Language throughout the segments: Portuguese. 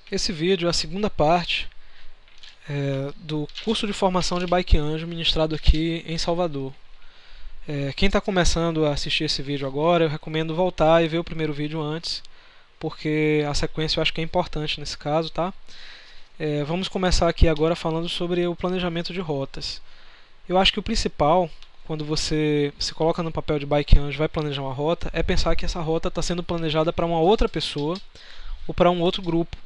Esse vídeo é a segunda parte do curso de formação de Bike Anjo ministrado aqui em Salvador. Quem está começando a assistir esse vídeo agora, eu recomendo voltar e ver o primeiro vídeo antes, porque a sequência eu acho que é importante nesse caso, tá? Vamos começar aqui agora falando sobre o planejamento de rotas. Eu acho que o principal, quando você se coloca no papel de Bike Anjo e vai planejar uma rota, é pensar que essa rota está sendo planejada para uma outra pessoa ou para um outro grupo.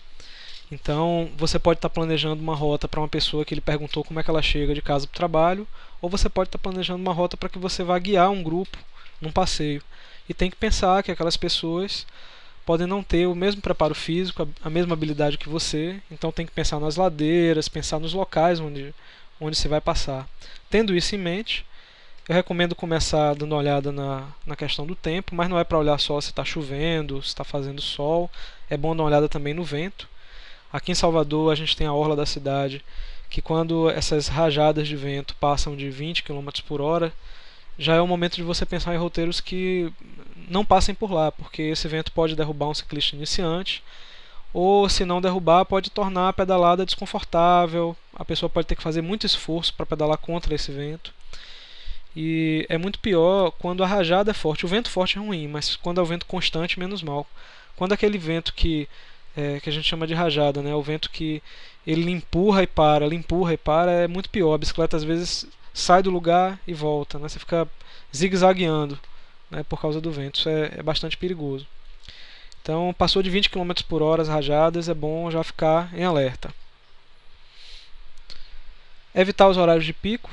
Então, você pode estar planejando uma rota para uma pessoa que ele perguntou como é que ela chega de casa para o trabalho, ou você pode estar planejando uma rota para que você vá guiar um grupo num passeio. E tem que pensar que aquelas pessoas podem não ter o mesmo preparo físico, a mesma habilidade que você, então tem que pensar nas ladeiras, pensar nos locais onde se vai passar. Tendo isso em mente, eu recomendo começar dando uma olhada na questão do tempo, mas não é para olhar só se está chovendo, se está fazendo sol, é bom dar uma olhada também no vento. Aqui em Salvador a gente tem a orla da cidade, que quando essas rajadas de vento passam de 20 km por hora, já é o momento de você pensar em roteiros que não passem por lá, porque esse vento pode derrubar um ciclista iniciante, ou se não derrubar, pode tornar a pedalada desconfortável, a pessoa pode ter que fazer muito esforço para pedalar contra esse vento. E é muito pior quando a rajada é forte. O vento forte é ruim, mas quando é o vento constante, menos mal. Quando é aquele vento que a gente chama de rajada, né? O vento que ele lhe empurra e para, é muito pior. A bicicleta às vezes sai do lugar e volta, né? Você fica zigue-zagueando, né? Por causa do vento. Isso é bastante perigoso. Então, passou de 20 km por hora as rajadas, é bom já ficar em alerta. Evitar os horários de pico,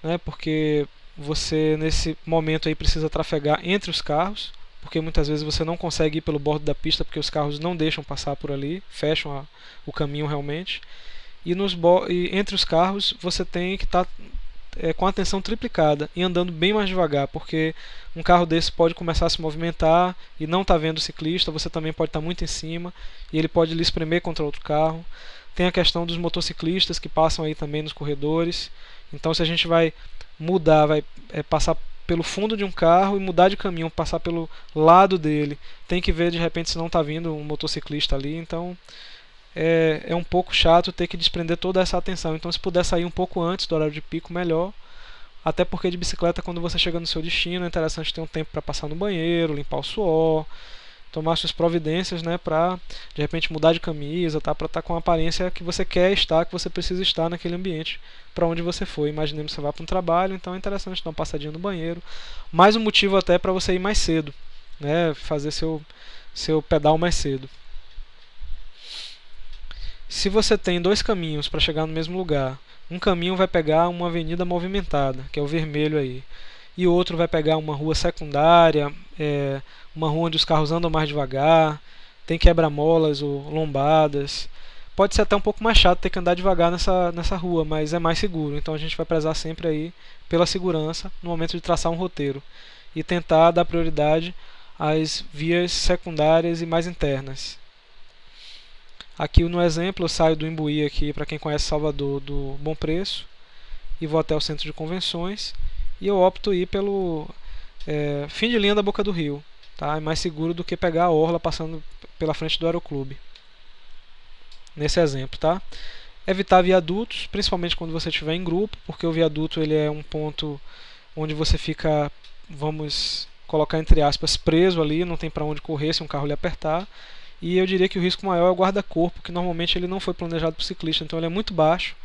né? Porque você nesse momento aí precisa trafegar entre os carros, porque muitas vezes você não consegue ir pelo bordo da pista porque os carros não deixam passar por ali, fecham o caminho realmente. E entre os carros você tem que estar com a atenção triplicada e andando bem mais devagar, porque um carro desse pode começar a se movimentar e não está vendo o ciclista, você também pode estar muito em cima e ele pode lhe espremer contra outro carro. Tem a questão dos motociclistas que passam aí também nos corredores. Então, se a gente vai mudar, vai passar pelo fundo de um carro e mudar de caminho, passar pelo lado dele, tem que ver de repente se não está vindo um motociclista ali. Então, é um pouco chato ter que desprender toda essa atenção. Então, se puder sair um pouco antes do horário de pico, melhor. Até porque de bicicleta, quando você chega no seu destino, é interessante ter um tempo para passar no banheiro, limpar o suor, tomar suas providências, né, para de repente mudar de camisa, tá, para estar com a aparência que você quer estar, que você precisa estar naquele ambiente para onde você foi. Imaginemos que você vai para um trabalho, então é interessante dar uma passadinha no banheiro. Mais um motivo até para você ir mais cedo, né, fazer seu pedal mais cedo. Se você tem dois caminhos para chegar no mesmo lugar, um caminho vai pegar uma avenida movimentada, que é o vermelho aí, e o outro vai pegar uma rua secundária, uma rua onde os carros andam mais devagar, tem quebra-molas ou lombadas. Pode ser até um pouco mais chato ter que andar devagar nessa rua, mas é mais seguro. Então a gente vai prezar sempre aí pela segurança no momento de traçar um roteiro e tentar dar prioridade às vias secundárias e mais internas. Aqui no exemplo eu saio do Imbuí aqui, para quem conhece Salvador, do Bom Preço, e vou até o centro de convenções, e eu opto ir pelo fim de linha da Boca do Rio, tá? É mais seguro do que pegar a orla passando pela frente do Aeroclube, nesse exemplo, tá? Evitar viadutos, principalmente quando você estiver em grupo, porque o viaduto ele é um ponto onde você fica, vamos colocar entre aspas, preso ali, não tem para onde correr se um carro lhe apertar. E eu diria que o risco maior é o guarda-corpo, que normalmente ele não foi planejado para o ciclista, então ele é muito baixo.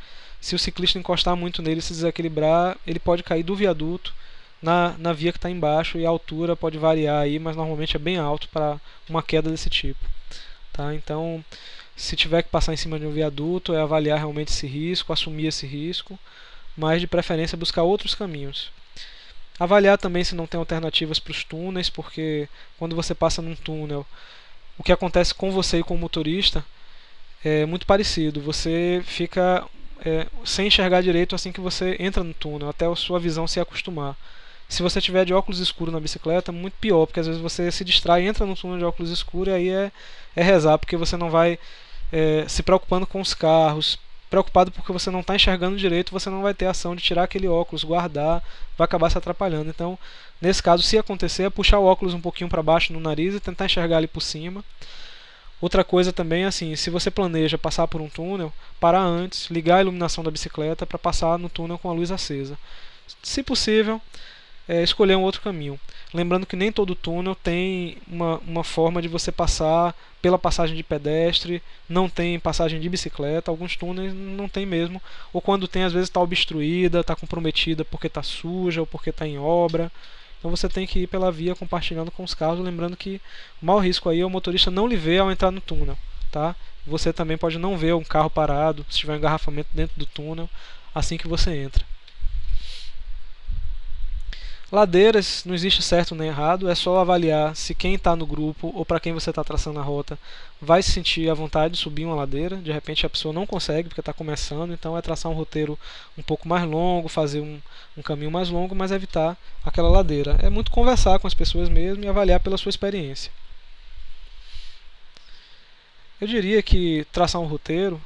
Se o ciclista encostar muito nele e se desequilibrar, ele pode cair do viaduto na via que está embaixo, e a altura pode variar aí, mas normalmente é bem alto para uma queda desse tipo. Tá? Então, se tiver que passar em cima de um viaduto, é avaliar realmente esse risco, assumir esse risco, mas de preferência buscar outros caminhos. Avaliar também se não tem alternativas para os túneis, porque quando você passa num túnel, o que acontece com você e com o motorista é muito parecido. Você fica sem enxergar direito assim que você entra no túnel, até a sua visão se acostumar. Se você tiver de óculos escuros na bicicleta, muito pior, porque às vezes você se distrai, entra no túnel de óculos escuros e aí é rezar, porque você não vai se preocupando com os carros, preocupado porque você não está enxergando direito, você não vai ter ação de tirar aquele óculos, guardar, vai acabar se atrapalhando. Então, nesse caso, se acontecer, é puxar o óculos um pouquinho para baixo no nariz e tentar enxergar ali por cima. Outra coisa também é assim, se você planeja passar por um túnel, parar antes, ligar a iluminação da bicicleta para passar no túnel com a luz acesa. Se possível, escolher um outro caminho. Lembrando que nem todo túnel tem uma forma de você passar pela passagem de pedestre, não tem passagem de bicicleta, alguns túneis não tem mesmo, ou quando tem às vezes está obstruída, está comprometida porque está suja ou porque está em obra. Então você tem que ir pela via compartilhando com os carros, lembrando que o maior risco aí é o motorista não lhe ver ao entrar no túnel, tá? Você também pode não ver um carro parado, se tiver um engarrafamento dentro do túnel, assim que você entra. Ladeiras, não existe certo nem errado, é só avaliar se quem está no grupo ou para quem você está traçando a rota vai se sentir à vontade de subir uma ladeira. De repente a pessoa não consegue porque está começando, então é traçar um roteiro um pouco mais longo, fazer um caminho mais longo, mas evitar aquela ladeira. É muito conversar com as pessoas mesmo e avaliar pela sua experiência. Eu diria que traçar um roteiro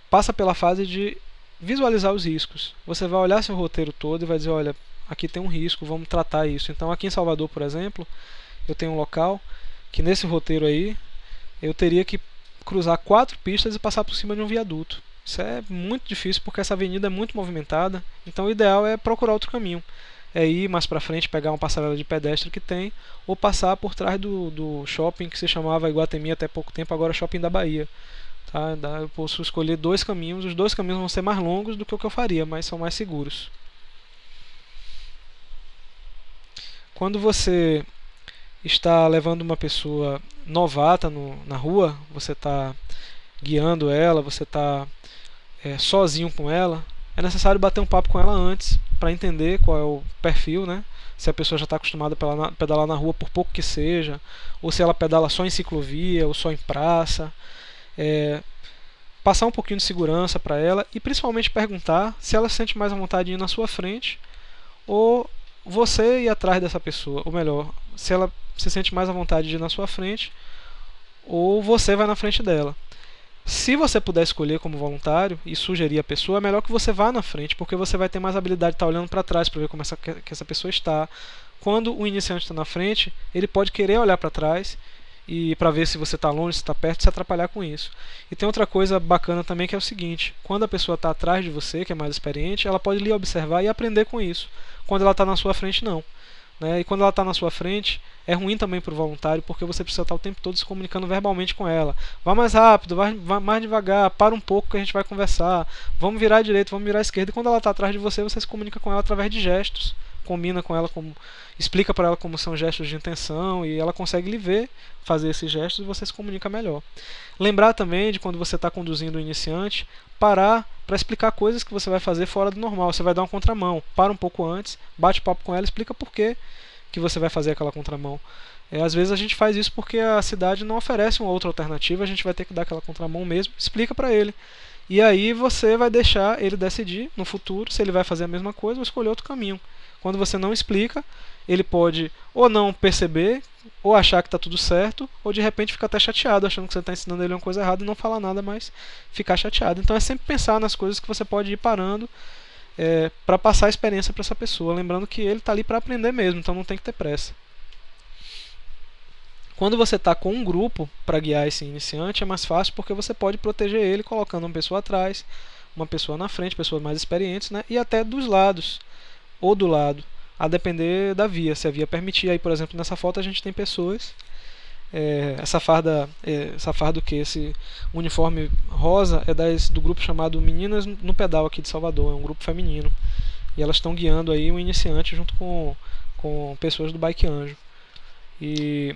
passa pela fase de visualizar os riscos. Você vai olhar seu roteiro todo e vai dizer, olha, aqui tem um risco, vamos tratar isso. Então aqui em Salvador, por exemplo, eu tenho um local que nesse roteiro aí eu teria que cruzar 4 pistas e passar por cima de um viaduto. Isso é muito difícil porque essa avenida é muito movimentada, então o ideal é procurar outro caminho. É ir mais para frente, pegar uma passarela de pedestre que tem, ou passar por trás do shopping que se chamava Iguatemi até pouco tempo, agora Shopping da Bahia. Tá? Eu posso escolher 2 caminhos, os 2 caminhos vão ser mais longos do que o que eu faria, mas são mais seguros. Quando você está levando uma pessoa novata na rua, você está guiando ela, você está sozinho com ela, é necessário bater um papo com ela antes para entender qual é o perfil, né? Se a pessoa já está acostumada a pedalar na rua por pouco que seja, ou se ela pedala só em ciclovia ou só em praça. Passar um pouquinho de segurança para ela e principalmente perguntar se ela se sente mais à vontade de ir na sua frente ou você ir atrás dessa pessoa, ou melhor, se ela se sente mais à vontade de ir na sua frente ou você vai na frente dela. Se você puder escolher como voluntário e sugerir a pessoa, é melhor que você vá na frente, porque você vai ter mais habilidade de estar olhando para trás para ver como que essa pessoa está. Quando o iniciante está na frente, ele pode querer olhar para trás e para ver se você está longe, se está perto, se atrapalhar com isso. E tem outra coisa bacana também que é o seguinte: quando a pessoa está atrás de você, que é mais experiente, ela pode lhe observar e aprender com isso. Quando ela está na sua frente, não. E quando ela está na sua frente, é ruim também para o voluntário, porque você precisa estar o tempo todo se comunicando verbalmente com ela. Vá mais rápido, vá mais devagar, para um pouco que a gente vai conversar, vamos virar à direita, vamos virar à esquerda. E quando ela está atrás de você, você se comunica com ela através de gestos, combina com ela, explica para ela como são gestos de intenção e ela consegue lhe ver fazer esses gestos e você se comunica melhor. Lembrar também de quando você está conduzindo o iniciante, parar para explicar coisas que você vai fazer fora do normal. Você vai dar uma contramão, para um pouco antes, bate papo com ela, explica por que você vai fazer aquela contramão. Às vezes a gente faz isso porque a cidade não oferece uma outra alternativa, a gente vai ter que dar aquela contramão mesmo, explica para ele. E aí você vai deixar ele decidir no futuro se ele vai fazer a mesma coisa ou escolher outro caminho. Quando você não explica, ele pode ou não perceber, ou achar que está tudo certo, ou de repente ficar até chateado, achando que você está ensinando ele uma coisa errada e não falar nada, mas ficar chateado. Então é sempre pensar nas coisas que você pode ir parando para passar a experiência para essa pessoa, lembrando que ele está ali para aprender mesmo, então não tem que ter pressa. Quando você está com um grupo para guiar esse iniciante, é mais fácil porque você pode proteger ele colocando uma pessoa atrás, uma pessoa na frente, pessoas mais experientes, né? E até dos lados ou do lado, a depender da via, se a via permitir. Aí, por exemplo, nessa foto a gente tem pessoas, essa farda que esse uniforme rosa é do grupo chamado Meninas no Pedal aqui de Salvador, é um grupo feminino, e elas estão guiando aí um iniciante junto com pessoas do Bike Anjo. E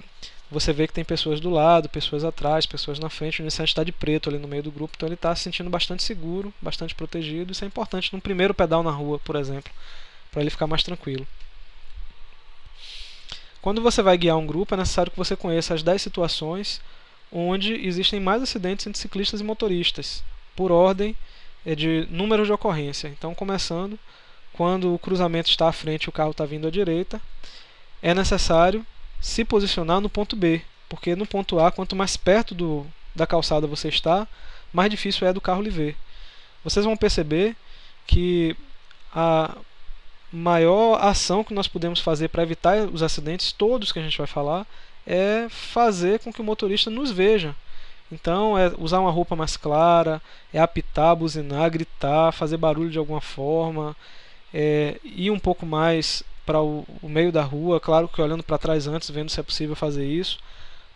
você vê que tem pessoas do lado, pessoas atrás, pessoas na frente. O iniciante está de preto ali no meio do grupo, então ele está se sentindo bastante seguro, bastante protegido. Isso é importante no primeiro pedal na rua, por exemplo, para ele ficar mais tranquilo. Quando você vai guiar um grupo, é necessário que você conheça as 10 situações onde existem mais acidentes entre ciclistas e motoristas, por ordem de número de ocorrência. Então, começando, quando o cruzamento está à frente e o carro está vindo à direita, é necessário se posicionar no ponto B, porque no ponto A, quanto mais perto da calçada você está, mais difícil é do carro lhe ver. Vocês vão perceber que a maior ação que nós podemos fazer para evitar os acidentes, todos que a gente vai falar, é fazer com que o motorista nos veja. Então, é usar uma roupa mais clara, é apitar, buzinar, gritar, fazer barulho de alguma forma, ir um pouco mais para o meio da rua, claro que olhando para trás antes, vendo se é possível fazer isso,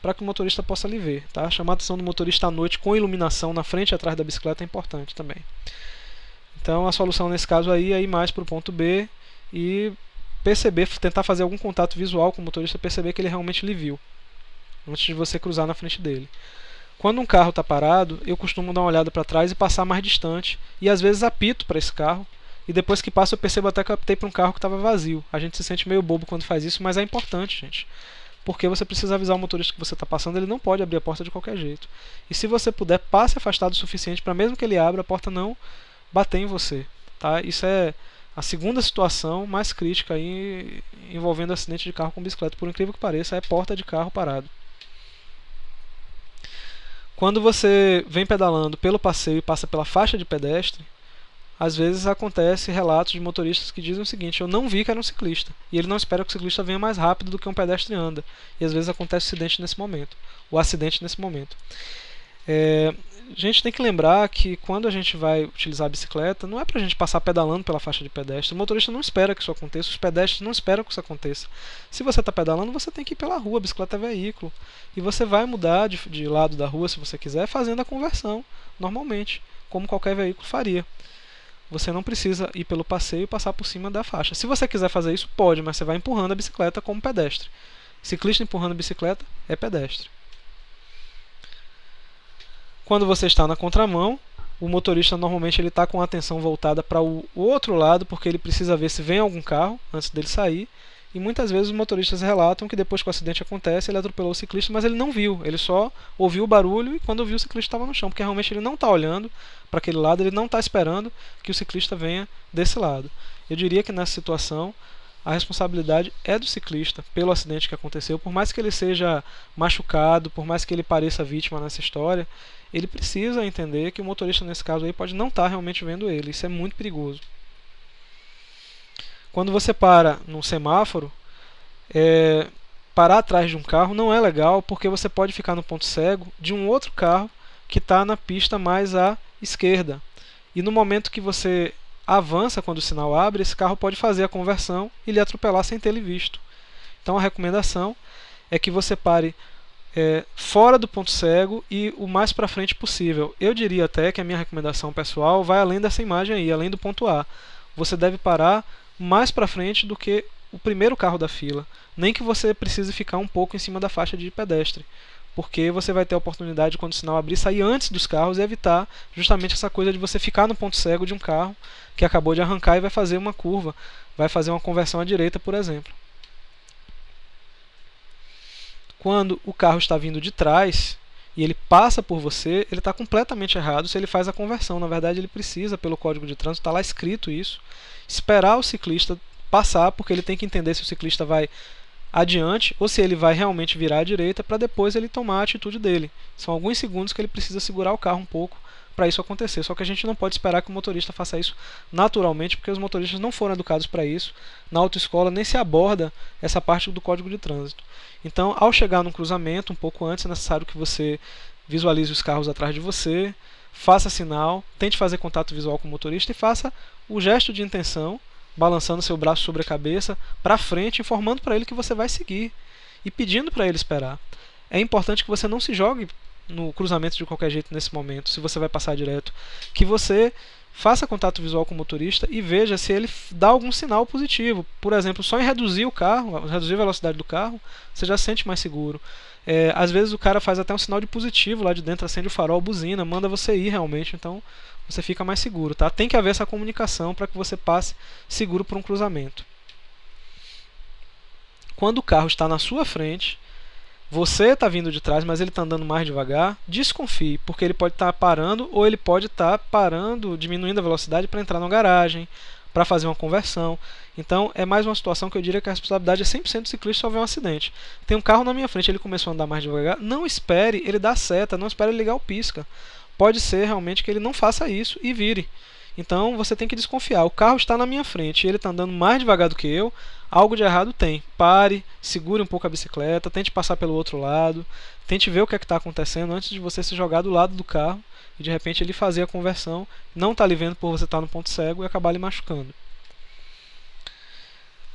para que o motorista possa lhe ver. Tá? Chamar a atenção do motorista à noite com iluminação na frente e atrás da bicicleta é importante também. Então, a solução nesse caso aí é ir mais para o ponto B e perceber, tentar fazer algum contato visual com o motorista, perceber que ele realmente lhe viu, antes de você cruzar na frente dele. Quando um carro está parado, eu costumo dar uma olhada para trás e passar mais distante, e às vezes apito para esse carro, e depois que passa eu percebo até que eu apitei para um carro que estava vazio. A gente se sente meio bobo quando faz isso, mas é importante, gente, porque você precisa avisar o motorista que você está passando, ele não pode abrir a porta de qualquer jeito. E se você puder, passe afastado o suficiente para mesmo que ele abra, a porta não bater em você. Tá? Isso é a segunda situação mais crítica aí envolvendo acidente de carro com bicicleta, por incrível que pareça, é porta de carro parado. Quando você vem pedalando pelo passeio e passa pela faixa de pedestre, às vezes acontece relatos de motoristas que dizem o seguinte: eu não vi que era um ciclista, e ele não espera que o ciclista venha mais rápido do que um pedestre anda, e às vezes acontece o acidente nesse momento. A gente tem que lembrar que quando a gente vai utilizar a bicicleta, não é para a gente passar pedalando pela faixa de pedestre. O motorista não espera que isso aconteça, os pedestres não esperam que isso aconteça. Se você está pedalando, você tem que ir pela rua, a bicicleta é veículo. E você vai mudar de lado da rua, se você quiser, fazendo a conversão, normalmente, como qualquer veículo faria. Você não precisa ir pelo passeio e passar por cima da faixa. Se você quiser fazer isso, pode, mas você vai empurrando a bicicleta como pedestre. Ciclista empurrando a bicicleta é pedestre. Quando você está na contramão, o motorista normalmente ele está com a atenção voltada para o outro lado, porque ele precisa ver se vem algum carro antes dele sair. E muitas vezes os motoristas relatam que depois que o acidente acontece, ele atropelou o ciclista, mas ele não viu. Ele só ouviu o barulho e quando viu o ciclista estava no chão, porque realmente ele não está olhando para aquele lado, ele não está esperando que o ciclista venha desse lado. Eu diria que nessa situação a responsabilidade é do ciclista pelo acidente que aconteceu, por mais que ele seja machucado, por mais que ele pareça vítima nessa história, ele precisa entender que o motorista nesse caso aí pode não estar realmente vendo ele. Isso é muito perigoso. Quando você para num semáforo, parar atrás de um carro não é legal, porque você pode ficar no ponto cego de um outro carro que está na pista mais à esquerda. E no momento que você avança, quando o sinal abre, esse carro pode fazer a conversão e lhe atropelar sem ter lhe visto. Então a recomendação é que você pare fora do ponto cego e o mais para frente possível. Eu diria até que a minha recomendação pessoal vai além dessa imagem aí, além do ponto A. Você deve parar mais para frente do que o primeiro carro da fila. Nem que você precise ficar um pouco em cima da faixa de pedestre, porque você vai ter a oportunidade, quando o sinal abrir, sair antes dos carros e evitar justamente essa coisa de você ficar no ponto cego de um carro que acabou de arrancar e vai fazer uma curva, vai fazer uma conversão à direita, por exemplo. Quando o carro está vindo de trás e ele passa por você, ele está completamente errado se ele faz a conversão. Na verdade, ele precisa, pelo Código de Trânsito, está lá escrito isso, esperar o ciclista passar, porque ele tem que entender se o ciclista vai adiante ou se ele vai realmente virar à direita, para depois ele tomar a atitude dele. São alguns segundos que ele precisa segurar o carro um pouco para isso acontecer. Só que a gente não pode esperar que o motorista faça isso naturalmente, porque os motoristas não foram educados para isso. Na autoescola nem se aborda essa parte do Código de Trânsito. Então, ao chegar num cruzamento, um pouco antes, é necessário que você visualize os carros atrás de você, faça sinal, tente fazer contato visual com o motorista e faça o gesto de intenção, balançando seu braço sobre a cabeça, para frente, informando para ele que você vai seguir e pedindo para ele esperar. É importante que você não se jogue no cruzamento de qualquer jeito nesse momento, se você vai passar direto, que você faça contato visual com o motorista e veja se ele dá algum sinal positivo. Por exemplo, só em reduzir o carro, reduzir a velocidade do carro, você já se sente mais seguro. Às vezes o cara faz até um sinal de positivo lá de dentro, acende o farol, buzina, manda você ir realmente, então você fica mais seguro. Tá? Tem que haver essa comunicação para que você passe seguro por um cruzamento. Quando o carro está na sua frente, você está vindo de trás, mas ele está andando mais devagar, desconfie, porque ele pode estar parando ou ele pode estar parando, diminuindo a velocidade para entrar na garagem, para fazer uma conversão. Então é mais uma situação que eu diria que a responsabilidade é 100% do ciclista se houver um acidente. Tem um carro na minha frente, ele começou a andar mais devagar, não espere ele dar seta, não espere ele ligar o pisca. Pode ser realmente que ele não faça isso e vire. Então você tem que desconfiar. O carro está na minha frente e ele está andando mais devagar do que eu, algo de errado tem. Pare, segure um pouco a bicicleta, tente passar pelo outro lado, tente ver o que é que está acontecendo antes de você se jogar do lado do carro e de repente ele fazer a conversão, não está lhe vendo por você estar no ponto cego e acabar lhe machucando.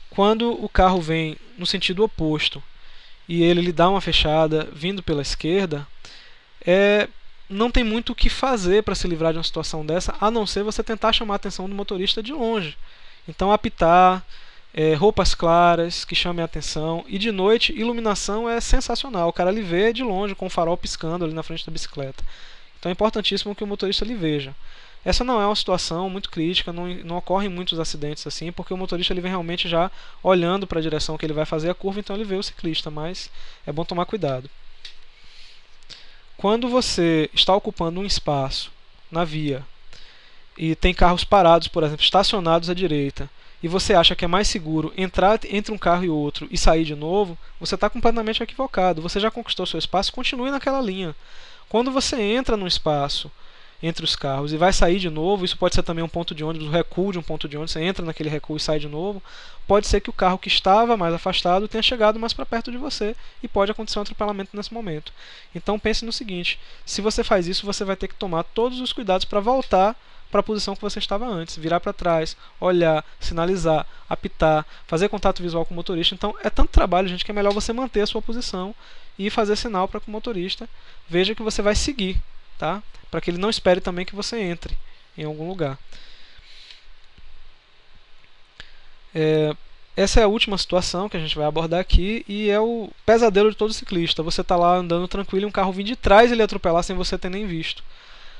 Quando o carro vem no sentido oposto e ele lhe dá uma fechada vindo pela esquerda, não tem muito o que fazer para se livrar de uma situação dessa, a não ser você tentar chamar a atenção do motorista de longe. Então apitar, roupas claras que chamem a atenção, e de noite iluminação é sensacional, o cara lhe vê de longe com o farol piscando ali na frente da bicicleta. Então é importantíssimo que o motorista lhe veja. Essa não é uma situação muito crítica, não ocorrem muitos acidentes assim, porque o motorista ele vem realmente já olhando para a direção que ele vai fazer a curva, então ele vê o ciclista, mas é bom tomar cuidado. Quando você está ocupando um espaço na via e tem carros parados, por exemplo, estacionados à direita, e você acha que é mais seguro entrar entre um carro e outro e sair de novo, você está completamente equivocado. Você já conquistou seu espaço, continue naquela linha. Quando você entra num espaço entre os carros e vai sair de novo, isso pode ser também um ponto de ônibus, um recuo de um ponto de ônibus, você entra naquele recuo e sai de novo, pode ser que o carro que estava mais afastado tenha chegado mais para perto de você e pode acontecer um atropelamento nesse momento. Então pense no seguinte, se você faz isso, você vai ter que tomar todos os cuidados para voltar para a posição que você estava antes, virar para trás, olhar, sinalizar, apitar, fazer contato visual com o motorista. Então é tanto trabalho, gente, que é melhor você manter a sua posição e fazer sinal para que o motorista veja que você vai seguir, tá? Para que ele não espere também que você entre em algum lugar. Essa é a última situação que a gente vai abordar aqui e é o pesadelo de todo ciclista. Você está lá andando tranquilo e um carro vem de trás e ele atropelar sem você ter nem visto.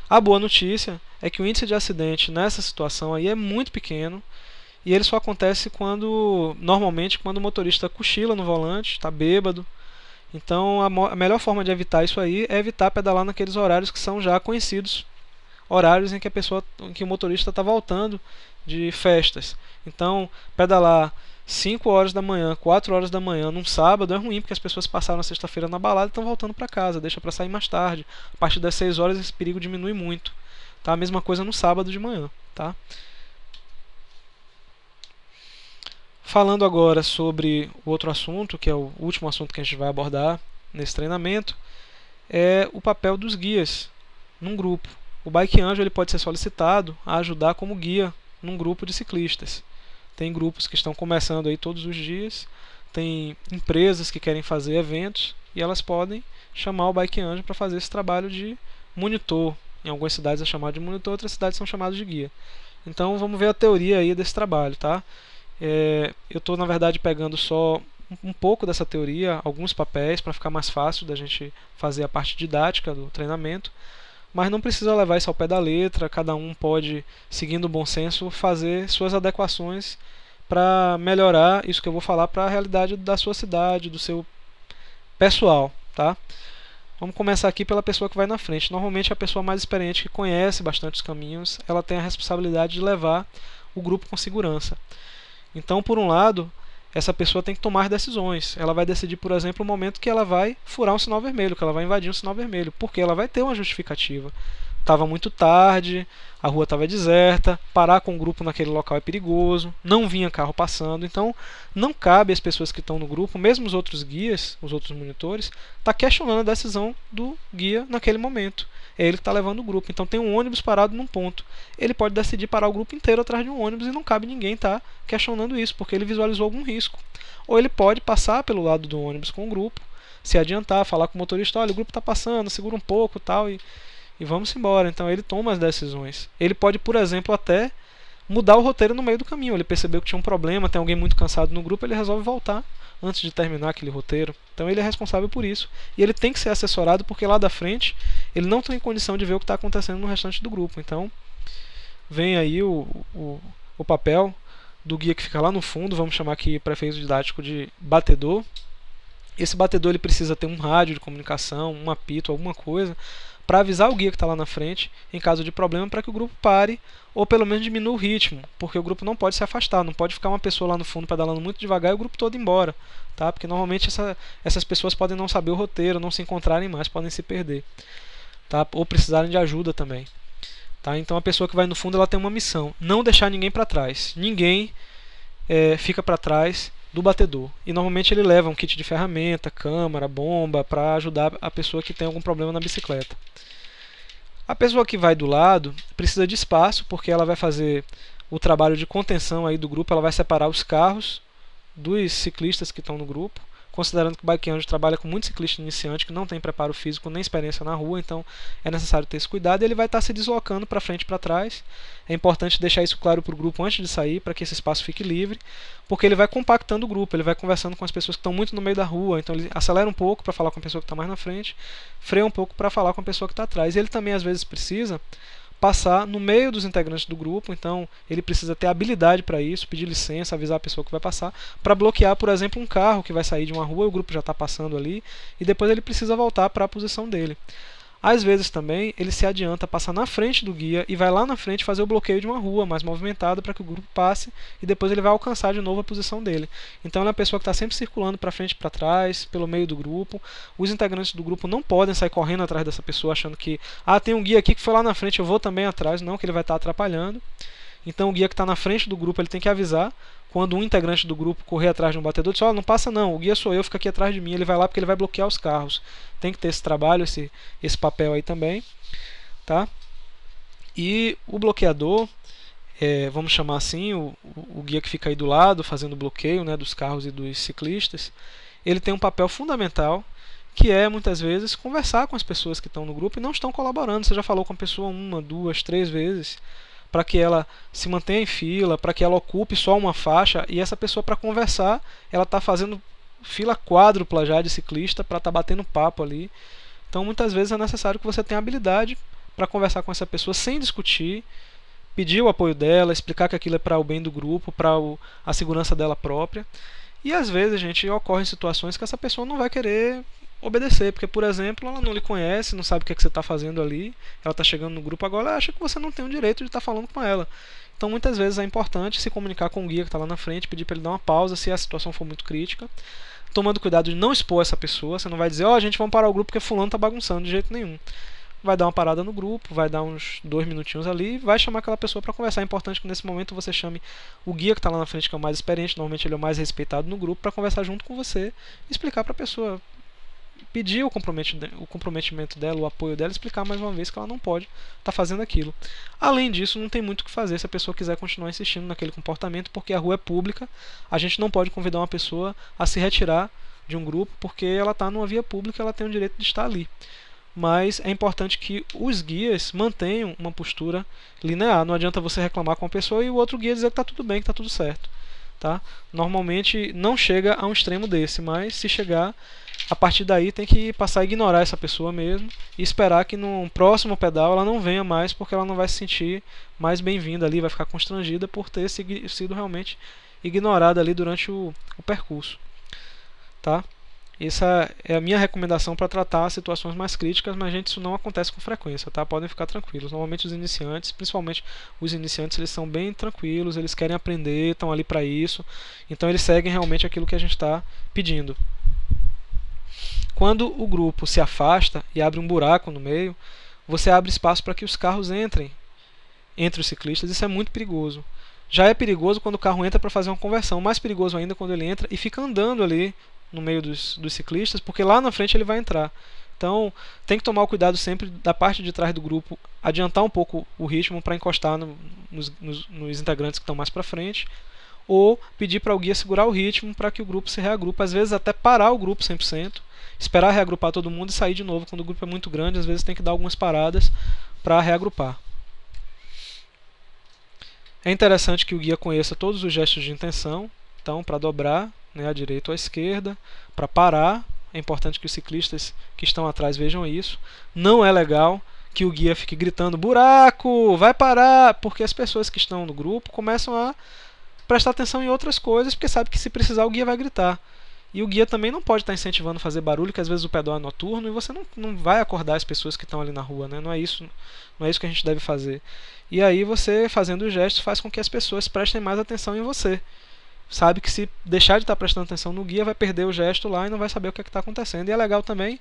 A boa notícia é que o índice de acidente nessa situação aí é muito pequeno e ele só acontece normalmente quando o motorista cochila no volante, está bêbado. Então a melhor forma de evitar isso aí é evitar pedalar naqueles horários que são já conhecidos, horários em que o motorista está voltando de festas. Então pedalar 5 horas da manhã, 4 horas da manhã num sábado é ruim, porque as pessoas passaram a sexta-feira na balada e estão voltando para casa, deixa para sair mais tarde. A partir das 6 horas esse perigo diminui muito. Tá? A mesma coisa no sábado de manhã. Tá? Falando agora sobre o outro assunto, que é o último assunto que a gente vai abordar nesse treinamento, é o papel dos guias num grupo. O Bike Anjo ele pode ser solicitado a ajudar como guia num grupo de ciclistas. Tem grupos que estão começando aí todos os dias, tem empresas que querem fazer eventos e elas podem chamar o Bike Anjo para fazer esse trabalho de monitor. Em algumas cidades é chamado de monitor, outras cidades são chamadas de guia. Então vamos ver a teoria aí desse trabalho, tá? Eu estou na verdade pegando só um pouco dessa teoria, alguns papéis para ficar mais fácil da gente fazer a parte didática do treinamento, mas não precisa levar isso ao pé da letra, cada um pode, seguindo o bom senso, fazer suas adequações para melhorar isso que eu vou falar para a realidade da sua cidade, do seu pessoal, tá? Vamos começar aqui pela pessoa que vai na frente. Normalmente a pessoa mais experiente que conhece bastante os caminhos, ela tem a responsabilidade de levar o grupo com segurança. Então, por um lado, essa pessoa tem que tomar decisões. Ela vai decidir, por exemplo, o momento que ela vai furar um sinal vermelho, que ela vai invadir um sinal vermelho, porque ela vai ter uma justificativa. Estava muito tarde, a rua estava deserta, parar com o grupo naquele local é perigoso, não vinha carro passando, então não cabe às pessoas que estão no grupo, mesmo os outros guias, os outros monitores, estar questionando a decisão do guia naquele momento. É ele que está levando o grupo. Então tem um ônibus parado num ponto. Ele pode decidir parar o grupo inteiro atrás de um ônibus e não cabe ninguém estar questionando isso, porque ele visualizou algum risco. Ou ele pode passar pelo lado do ônibus com o grupo, se adiantar, falar com o motorista, olha, o grupo está passando, segura um pouco tal, e vamos embora. Então ele toma as decisões. Ele pode, por exemplo, até mudar o roteiro no meio do caminho. Ele percebeu que tinha um problema, tem alguém muito cansado no grupo, ele resolve voltar antes de terminar aquele roteiro. Então ele é responsável por isso. E ele tem que ser assessorado porque lá da frente ele não tem condição de ver o que está acontecendo no restante do grupo. Então vem aí o papel do guia que fica lá no fundo, vamos chamar aqui para efeito didático de batedor. Esse batedor ele precisa ter um rádio de comunicação, um apito, alguma coisa, para avisar o guia que está lá na frente em caso de problema, para que o grupo pare ou pelo menos diminua o ritmo, porque o grupo não pode se afastar, não pode ficar uma pessoa lá no fundo pedalando muito devagar e o grupo todo ir embora, tá? Porque normalmente essas pessoas podem não saber o roteiro, não se encontrarem mais, podem se perder, tá? Ou precisarem de ajuda também. Tá? Então a pessoa que vai no fundo ela tem uma missão: não deixar ninguém para trás. Ninguém fica para trás do batedor. E normalmente ele leva um kit de ferramenta, câmara, bomba, para ajudar a pessoa que tem algum problema na bicicleta. A pessoa que vai do lado precisa de espaço, porque ela vai fazer o trabalho de contenção aí do grupo, ela vai separar os carros dos ciclistas que estão no grupo, considerando que o Bike Anjo trabalha com muitos ciclistas iniciantes que não têm preparo físico nem experiência na rua, então é necessário ter esse cuidado. E ele vai estar se deslocando para frente e para trás. É importante deixar isso claro para o grupo antes de sair, para que esse espaço fique livre, porque ele vai compactando o grupo, ele vai conversando com as pessoas que estão muito no meio da rua, então ele acelera um pouco para falar com a pessoa que está mais na frente, freia um pouco para falar com a pessoa que está atrás. E ele também às vezes precisa passar no meio dos integrantes do grupo, então ele precisa ter habilidade para isso, pedir licença, avisar a pessoa que vai passar, para bloquear, por exemplo, um carro que vai sair de uma rua, o grupo já está passando ali, e depois ele precisa voltar para a posição dele. Às vezes também ele se adianta, passa na frente do guia e vai lá na frente fazer o bloqueio de uma rua mais movimentada para que o grupo passe e depois ele vai alcançar de novo a posição dele. Então ele é uma pessoa que está sempre circulando para frente e para trás, pelo meio do grupo. Os integrantes do grupo não podem sair correndo atrás dessa pessoa achando que tem um guia aqui que foi lá na frente, eu vou também atrás. Não, que ele vai estar atrapalhando. Então o guia que está na frente do grupo ele tem que avisar quando um integrante do grupo correr atrás de um batedor, diz: ó, não passa não, o guia sou eu, fica aqui atrás de mim. Ele vai lá porque ele vai bloquear os carros. Tem que ter esse trabalho, esse papel aí também, tá? E o bloqueador, vamos chamar assim, o guia que fica aí do lado fazendo o bloqueio, né, dos carros e dos ciclistas, ele tem um papel fundamental, que é muitas vezes conversar com as pessoas que estão no grupo e não estão colaborando. Você já falou com a pessoa uma, duas, três vezes, para que ela se mantenha em fila, para que ela ocupe só uma faixa, e essa pessoa, para conversar, ela está fazendo fila quádrupla já de ciclista para estar batendo papo ali. Então muitas vezes é necessário que você tenha habilidade para conversar com essa pessoa sem discutir, pedir o apoio dela, explicar que aquilo é para o bem do grupo, para a segurança dela própria. E às vezes, gente, ocorrem situações que essa pessoa não vai querer obedecer, porque, por exemplo, ela não lhe conhece, não sabe o que, é que você está fazendo ali, ela está chegando no grupo agora, ela acha que você não tem o direito de estar falando com ela. Então, muitas vezes é importante se comunicar com o guia que está lá na frente, pedir para ele dar uma pausa se a situação for muito crítica, tomando cuidado de não expor essa pessoa. Você não vai dizer: ó, gente, vamos parar o grupo porque fulano está bagunçando, de jeito nenhum. Vai dar uma parada no grupo, vai dar uns 2 minutinhos ali, vai chamar aquela pessoa para conversar. É importante que nesse momento você chame o guia que está lá na frente, que é o mais experiente, normalmente ele é o mais respeitado no grupo, para conversar junto com você, explicar para a pessoa, pedir o comprometimento dela, o apoio dela, explicar mais uma vez que ela não pode estar fazendo aquilo. Além disso, não tem muito o que fazer se a pessoa quiser continuar insistindo naquele comportamento, porque a rua é pública, a gente não pode convidar uma pessoa a se retirar de um grupo, porque ela está numa via pública, ela tem o direito de estar ali. Mas é importante que os guias mantenham uma postura linear. Não adianta você reclamar com a pessoa e o outro guia dizer que está tudo bem, que está tudo certo. Tá? Normalmente não chega a um extremo desse, mas se chegar, a partir daí tem que passar a ignorar essa pessoa mesmo e esperar que no próximo pedal ela não venha mais, porque ela não vai se sentir mais bem-vinda ali, vai ficar constrangida por ter sido realmente ignorada ali durante o percurso. Tá? Essa é a minha recomendação para tratar situações mais críticas, mas, gente, isso não acontece com frequência, tá? Podem ficar tranquilos. Normalmente os iniciantes, principalmente os iniciantes, eles são bem tranquilos, eles querem aprender, estão ali para isso, então eles seguem realmente aquilo que a gente está pedindo. Quando o grupo se afasta e abre um buraco no meio, você abre espaço para que os carros entrem entre os ciclistas. Isso é muito perigoso. Já é perigoso quando o carro entra para fazer uma conversão, mais perigoso ainda quando ele entra e fica andando ali no meio dos ciclistas, porque lá na frente ele vai entrar. Então tem que tomar o cuidado sempre da parte de trás do grupo, adiantar um pouco o ritmo para encostar nos integrantes que estão mais para frente, ou pedir para o guia segurar o ritmo para que o grupo se reagrupe, às vezes até parar o grupo 100%, esperar reagrupar todo mundo e sair de novo. Quando o grupo é muito grande, às vezes tem que dar algumas paradas para reagrupar. É interessante que o guia conheça todos os gestos de intenção. Então, para dobrar, né, à direita ou à esquerda, para parar, é importante que os ciclistas que estão atrás vejam isso. Não é legal que o guia fique gritando: buraco, vai parar, porque as pessoas que estão no grupo começam a prestar atenção em outras coisas, porque sabe que se precisar o guia vai gritar. E o guia também não pode estar incentivando a fazer barulho, que às vezes o pedal é noturno e você não vai acordar as pessoas que estão ali na rua, né? Não é isso que a gente deve fazer. E aí você, fazendo os gestos, faz com que as pessoas prestem mais atenção em você. Sabe que se deixar de estar prestando atenção no guia, vai perder o gesto lá e não vai saber o que está acontecendo. E é legal também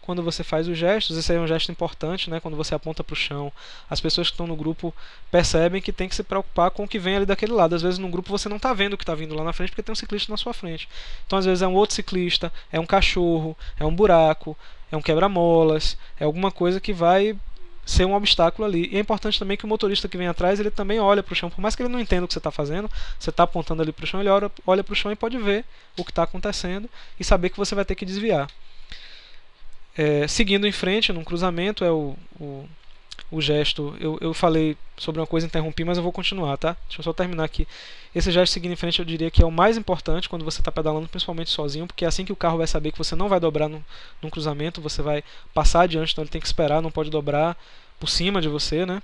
quando você faz os gestos. Esse aí é um gesto importante, né? Quando você aponta para o chão, as pessoas que estão no grupo percebem que tem que se preocupar com o que vem ali daquele lado. Às vezes no grupo você não está vendo o que está vindo lá na frente porque tem um ciclista na sua frente. Então às vezes é um outro ciclista, é um cachorro, é um buraco, é um quebra-molas, é alguma coisa que vai ser um obstáculo ali. E é importante também que o motorista que vem atrás, ele também olha para o chão, por mais que ele não entenda o que você está fazendo, você está apontando ali para o chão, ele olha para o chão e pode ver o que está acontecendo e saber que você vai ter que desviar. Seguindo em frente, num cruzamento, é o gesto. Eu falei sobre uma coisa e interrompi, mas eu vou continuar, tá? Deixa eu só terminar aqui. Esse gesto seguindo em frente eu diria que é o mais importante quando você está pedalando, principalmente sozinho, porque é assim que o carro vai saber que você não vai dobrar num cruzamento, você vai passar adiante, então ele tem que esperar, não pode dobrar por cima de você, né?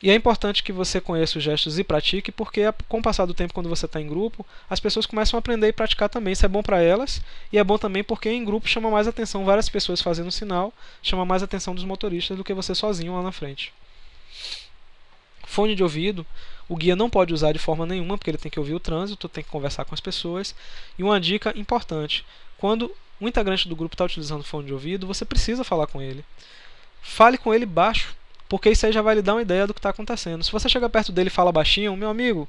E é importante que você conheça os gestos e pratique, porque com o passar do tempo, quando você está em grupo, as pessoas começam a aprender e praticar também. Isso é bom para elas, e é bom também porque em grupo chama mais atenção, várias pessoas fazendo sinal, chama mais atenção dos motoristas do que você sozinho lá na frente. Fone de ouvido, o guia não pode usar de forma nenhuma, porque ele tem que ouvir o trânsito, tem que conversar com as pessoas. E uma dica importante, quando um integrante do grupo está utilizando fone de ouvido, você precisa falar com ele. Fale com ele baixo, porque isso aí já vai lhe dar uma ideia do que está acontecendo. Se você chega perto dele e fala baixinho, meu amigo,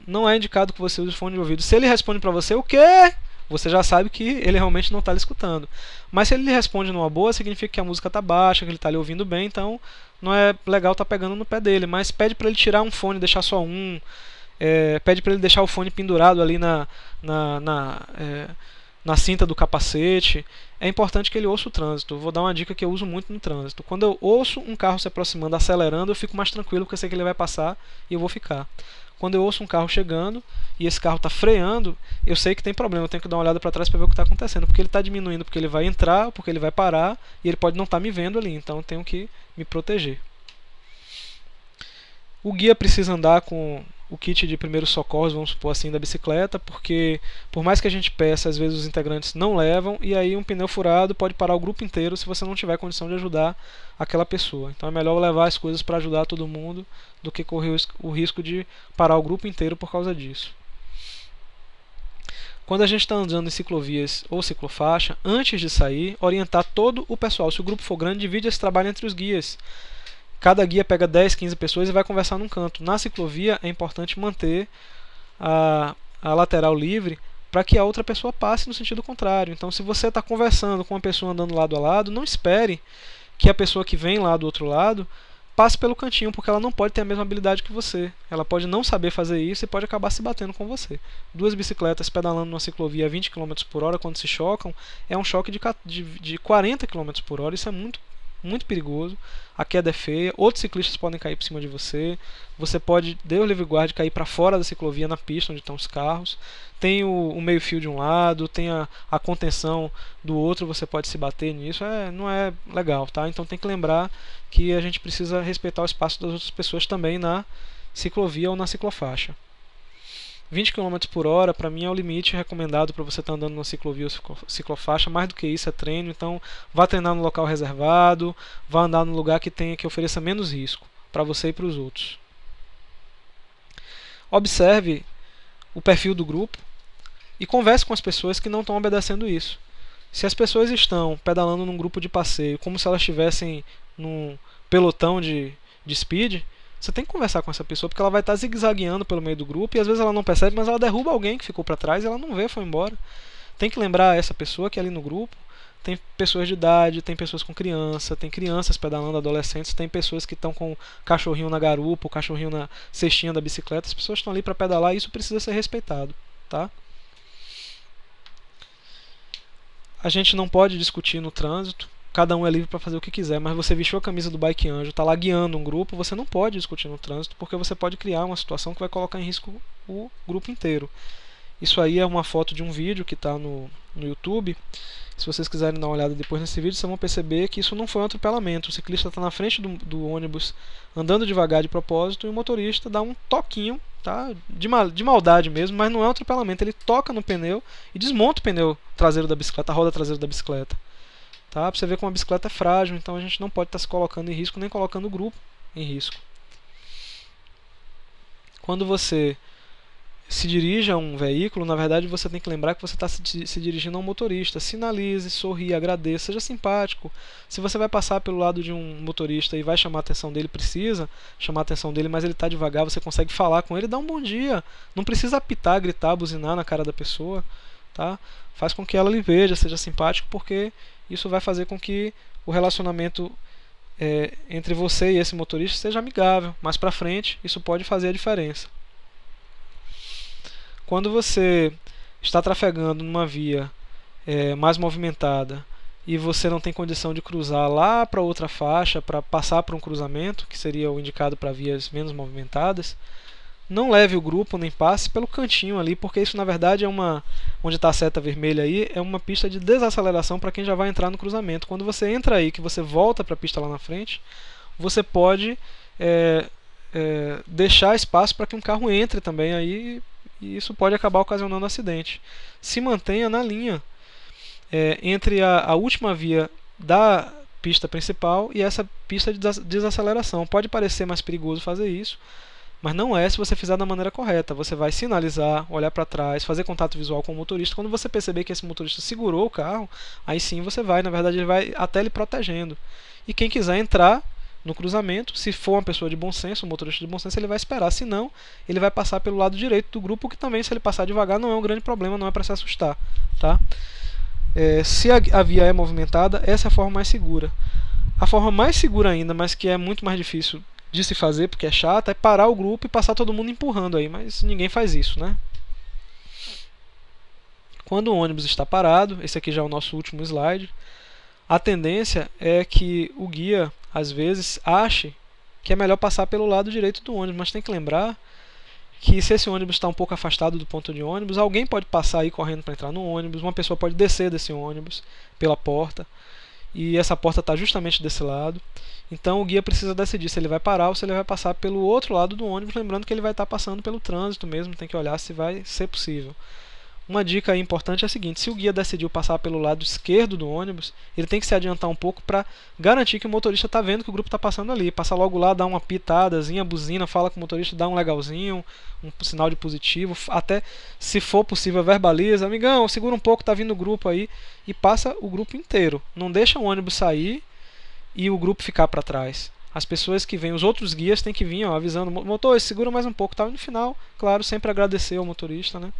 não é indicado que você use fone de ouvido. Se ele responde para você, o quê? Você já sabe que ele realmente não está lhe escutando. Mas se ele lhe responde numa boa, significa que a música está baixa, que ele está lhe ouvindo bem, então não é legal estar pegando no pé dele. Mas pede para ele tirar um fone, deixar só um. Pede para ele deixar o fone pendurado ali na cinta do capacete. É importante que ele ouça o trânsito. Vou dar uma dica que eu uso muito no trânsito. Quando eu ouço um carro se aproximando, acelerando, eu fico mais tranquilo porque eu sei que ele vai passar e eu vou ficar. Quando eu ouço um carro chegando e esse carro está freando, eu sei que tem problema. Eu tenho que dar uma olhada para trás para ver o que está acontecendo. Porque ele está diminuindo, porque ele vai entrar, porque ele vai parar e ele pode não estar me vendo ali. Então eu tenho que me proteger. O guia precisa andar com o kit de primeiros socorros, vamos supor assim, da bicicleta, porque por mais que a gente peça, às vezes os integrantes não levam, e aí um pneu furado pode parar o grupo inteiro se você não tiver condição de ajudar aquela pessoa. Então é melhor levar as coisas para ajudar todo mundo do que correr o risco de parar o grupo inteiro por causa disso. Quando a gente está andando em ciclovias ou ciclofaixa, antes de sair, orientar todo o pessoal. Se o grupo for grande, divide esse trabalho entre os guias. Cada guia pega 10, 15 pessoas e vai conversar num canto. Na ciclovia é importante manter a lateral livre para que a outra pessoa passe no sentido contrário. Então, se você está conversando com uma pessoa andando lado a lado, não espere que a pessoa que vem lá do outro lado passe pelo cantinho, porque ela não pode ter a mesma habilidade que você. Ela pode não saber fazer isso e pode acabar se batendo com você. Duas bicicletas pedalando numa ciclovia a 20 km por hora, quando se chocam, é um choque de 40 km por hora. Isso é muito perigoso. A queda é feia, outros ciclistas podem cair por cima de você. Você pode, Deus livre guarde, cair para fora da ciclovia, na pista onde estão os carros. Tem o meio-fio de um lado, tem a contenção do outro, você pode se bater nisso. Não é legal, tá? Então tem que lembrar que a gente precisa respeitar o espaço das outras pessoas também na ciclovia ou na ciclofaixa. 20 km por hora, para mim, é o limite recomendado para você estar andando na ciclovia ou ciclofaixa. Mais do que isso é treino, então vá treinar no local reservado, vá andar no lugar que ofereça menos risco para você e para os outros. Observe o perfil do grupo e converse com as pessoas que não estão obedecendo isso. Se as pessoas estão pedalando num grupo de passeio como se elas estivessem num pelotão de speed, você tem que conversar com essa pessoa, porque ela vai estar zigue-zagueando pelo meio do grupo e às vezes ela não percebe, mas ela derruba alguém que ficou para trás e ela não vê, foi embora. Tem que lembrar essa pessoa que ali no grupo tem pessoas de idade, tem pessoas com criança, tem crianças pedalando, adolescentes, tem pessoas que estão com o cachorrinho na garupa, o cachorrinho na cestinha da bicicleta. As pessoas estão ali para pedalar e isso precisa ser respeitado, tá? A gente não pode discutir no trânsito. Cada um é livre para fazer o que quiser, mas você vestiu a camisa do Bike Anjo, está lá guiando um grupo, você não pode discutir no trânsito, porque você pode criar uma situação que vai colocar em risco o grupo inteiro. Isso aí é uma foto de um vídeo que está no YouTube. Se vocês quiserem dar uma olhada depois nesse vídeo, vocês vão perceber que isso não foi um atropelamento. O ciclista está na frente do ônibus, andando devagar de propósito, e o motorista dá um toquinho, tá? De maldade mesmo, mas não é um atropelamento. Ele toca no pneu e desmonta o pneu traseiro da bicicleta, a roda traseira da bicicleta. Tá? Pra você ver como a bicicleta é frágil, então a gente não pode estar se colocando em risco, nem colocando o grupo em risco. Quando você se dirige a um veículo, na verdade você tem que lembrar que você está se dirigindo a um motorista. Sinalize, sorria, agradeça, seja simpático. Se você vai passar pelo lado de um motorista e vai chamar a atenção dele, precisa chamar a atenção dele, mas ele está devagar, você consegue falar com ele, dá um bom dia. Não precisa apitar, gritar, buzinar na cara da pessoa, tá? Faz com que ela lhe veja, seja simpático, porque isso vai fazer com que o relacionamento entre você e esse motorista seja amigável. Mais pra frente, isso pode fazer a diferença. Quando você está trafegando numa via mais movimentada e você não tem condição de cruzar lá para outra faixa, para passar por um cruzamento, que seria o indicado para vias menos movimentadas, não leve o grupo nem passe pelo cantinho ali, porque isso na verdade onde está a seta vermelha aí, é uma pista de desaceleração para quem já vai entrar no cruzamento. Quando você entra aí, que você volta para a pista lá na frente, você pode deixar espaço para que um carro entre também aí, e isso pode acabar ocasionando acidente. Se mantenha na linha entre a última via da pista principal e essa pista de desaceleração. Pode parecer mais perigoso fazer isso, mas não é se você fizer da maneira correta. Você vai sinalizar, olhar para trás, fazer contato visual com o motorista. Quando você perceber que esse motorista segurou o carro, aí sim você vai, na verdade ele vai até lhe protegendo. E quem quiser entrar no cruzamento, se for uma pessoa de bom senso, um motorista de bom senso, ele vai esperar. Se não, ele vai passar pelo lado direito do grupo, que também, se ele passar devagar, não é um grande problema, não é para se assustar, tá? Se a via é movimentada, essa é a forma mais segura. A forma mais segura ainda, mas que é muito mais difícil de se fazer, porque é chata, é parar o grupo e passar todo mundo empurrando aí, mas ninguém faz isso, né? Quando o ônibus está parado, esse aqui já é o nosso último slide, a tendência é que o guia, às vezes, ache que é melhor passar pelo lado direito do ônibus, mas tem que lembrar que se esse ônibus está um pouco afastado do ponto de ônibus, alguém pode passar aí correndo para entrar no ônibus, uma pessoa pode descer desse ônibus pela porta, e essa porta está justamente desse lado. Então o guia precisa decidir se ele vai parar ou se ele vai passar pelo outro lado do ônibus, lembrando que ele vai estar passando pelo trânsito mesmo, tem que olhar se vai ser possível. Uma dica aí importante é a seguinte: se o guia decidiu passar pelo lado esquerdo do ônibus, ele tem que se adiantar um pouco para garantir que o motorista está vendo que o grupo está passando ali. Passa logo lá, dá uma pitadazinha, buzina, fala com o motorista, dá um legalzinho, um sinal de positivo, até se for possível verbaliza: amigão, segura um pouco, tá vindo o grupo aí, e passa o grupo inteiro. Não deixa o ônibus sair e o grupo ficar para trás. As pessoas que vêm, os outros guias têm que vir avisando: motorista, segura mais um pouco, tal. E no final, claro, sempre agradecer ao motorista, né?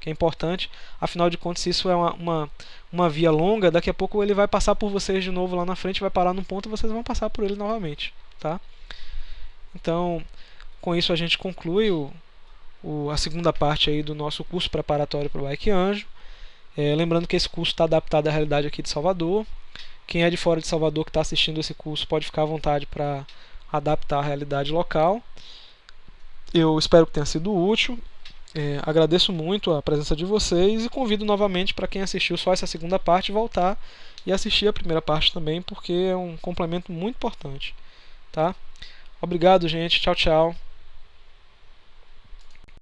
Que é importante. Afinal de contas, se isso é uma via longa, daqui a pouco ele vai passar por vocês de novo lá na frente, vai parar num ponto e vocês vão passar por ele novamente, tá? Então, com isso a gente conclui a segunda parte aí do nosso curso preparatório para o Bike Anjo. Lembrando que esse curso está adaptado à realidade aqui de Salvador. Quem é de fora de Salvador que está assistindo esse curso pode ficar à vontade para adaptar à realidade local. Eu espero que tenha sido útil. Agradeço muito a presença de vocês e convido novamente para quem assistiu só essa segunda parte voltar e assistir a primeira parte também, porque é um complemento muito importante, tá? Obrigado, gente. Tchau, tchau.